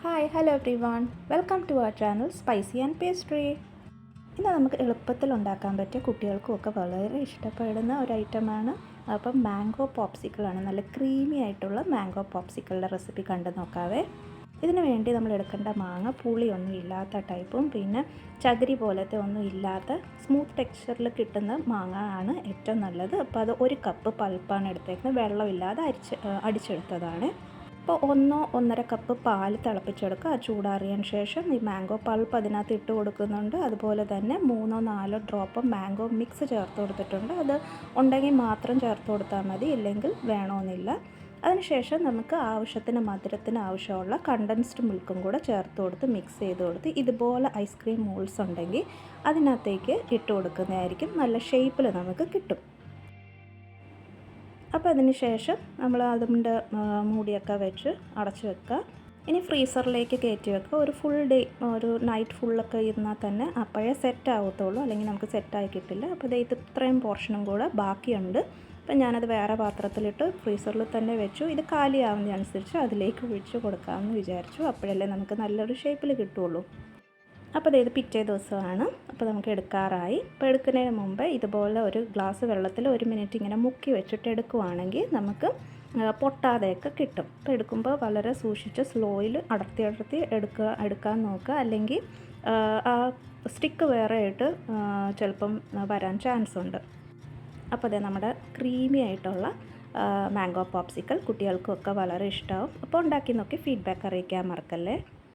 Hi hello everyone, welcome to our channel spicy and pastry. ഇന്ന് നമുക്ക് എളുപ്പത്തിൽ ഉണ്ടാക്കാൻ പറ്റിയ കുട്ടികൾക്കുമൊക്കെ വളരെ ഇഷ്ടപ്പെടുന്ന ഒരു ഐറ്റമാണ്. അപ്പം മാംഗോ പോപ്സിക്കിളാണ്. നല്ല ക്രീമി ആയിട്ടുള്ള മാംഗോ പോപ്സിക്കിളുടെ റെസിപ്പി കണ്ടു നോക്കാവേ. ഇതിന് വേണ്ടി നമ്മൾ എടുക്കേണ്ട മാങ്ങ പുളിയൊന്നും ഇല്ലാത്ത ടൈപ്പും പിന്നെ ചകിരി പോലത്തെ ഒന്നും ഇല്ലാത്ത സ്മൂത്ത് ടെക്സ്ചറിൽ കിട്ടുന്ന മാങ്ങ ആണ് ഏറ്റവും നല്ലത്. അപ്പോൾ അത് 1 കപ്പ് പൾപ്പാണ് എടുത്തേക്കുന്നത്, വെള്ളമില്ലാതെ അടിച്ചെടുത്തതാണ്. അപ്പോൾ 1-1.5 കപ്പ് പാൽ തിളപ്പിച്ചെടുക്കുക. ചൂടാറിയതിന് ശേഷം ഈ മാംഗോ പൾപ്പ് അതിനകത്ത് ഇട്ട് കൊടുക്കുന്നുണ്ട്. അതുപോലെ തന്നെ 3-4 ഡ്രോപ്പ് മാംഗോ മിക്സ് ചേർത്ത് കൊടുത്തിട്ടുണ്ട്. അത് ഉണ്ടെങ്കിൽ മാത്രം ചേർത്ത് കൊടുത്താൽ മതി, ഇല്ലെങ്കിൽ വേണമെന്നില്ല. അതിനുശേഷം നമുക്ക് ആവശ്യത്തിന് മധുരത്തിന് ആവശ്യമുള്ള കണ്ടൻസ്ഡ് മിൽക്കും കൂടെ ചേർത്ത് കൊടുത്ത് മിക്സ് ചെയ്ത് കൊടുത്ത് ഇതുപോലെ ഐസ്ക്രീം മോൾഡ്സ് ഉണ്ടെങ്കിൽ അതിനകത്തേക്ക് ഇട്ട് കൊടുക്കുന്നതായിരിക്കും നല്ല ഷേപ്പിൽ നമുക്ക് കിട്ടും. അപ്പോൾ അതിന് ശേഷം നമ്മൾ അതിൻ്റെ മൂടിയൊക്കെ വെച്ച് അടച്ച് വെക്കുക. ഇനി ഫ്രീസറിലേക്ക് കയറ്റി വെക്കുക. ഒരു ഫുൾ ഡേ, ഒരു നൈറ്റ് ഫുള്ളൊക്കെ ഇരുന്നാൽ തന്നെ അപ്പോഴേ സെറ്റ് ആവത്തുള്ളൂ, അല്ലെങ്കിൽ നമുക്ക് സെറ്റായി കിട്ടില്ല. അപ്പോൾ ഇത് ഇത്രയും പോർഷനും കൂടെ ബാക്കിയുണ്ട്. അപ്പം ഞാനത് വേറെ പാത്രത്തിലിട്ട് ഫ്രീസറിൽ തന്നെ വെച്ചു. ഇത് കാലിയാവുന്നതനുസരിച്ച് അതിലേക്ക് ഒഴിച്ച് കൊടുക്കാമെന്ന് വിചാരിച്ചു. അപ്പോഴല്ലേ നമുക്ക് നല്ലൊരു ഷേപ്പിൽ കിട്ടുള്ളൂ. അപ്പോൾ ഇത് പിറ്റേ ദിവസമാണ്. അപ്പോൾ നമുക്ക് എടുക്കാറായി. അപ്പോൾ എടുക്കുന്നതിന് മുമ്പ് ഇതുപോലെ ഒരു ഗ്ലാസ് വെള്ളത്തിൽ 1 മിനിറ്റ് ഇങ്ങനെ മുക്കി വെച്ചിട്ട് എടുക്കുവാണെങ്കിൽ നമുക്ക് പൊട്ടാതെയൊക്കെ കിട്ടും. അപ്പോൾ എടുക്കുമ്പോൾ വളരെ സൂക്ഷിച്ച് സ്ലോയിൽ അടർത്തി എടുക്കാൻ നോക്കുക, അല്ലെങ്കിൽ ആ സ്റ്റിക്ക് വേറെ ആയിട്ട് ചിലപ്പം വരാൻ ചാൻസ് ഉണ്ട്. അപ്പോൾ അതേ നമ്മുടെ ക്രീമി ആയിട്ടുള്ള മാംഗോ പോപ്സിക്കൽ കുട്ടികൾക്കൊക്കെ വളരെ ഇഷ്ടമാവും. അപ്പോൾ ഉണ്ടാക്കി നോക്കി ഫീഡ്ബാക്ക് അറിയിക്കാൻ മറക്കല്ലേ.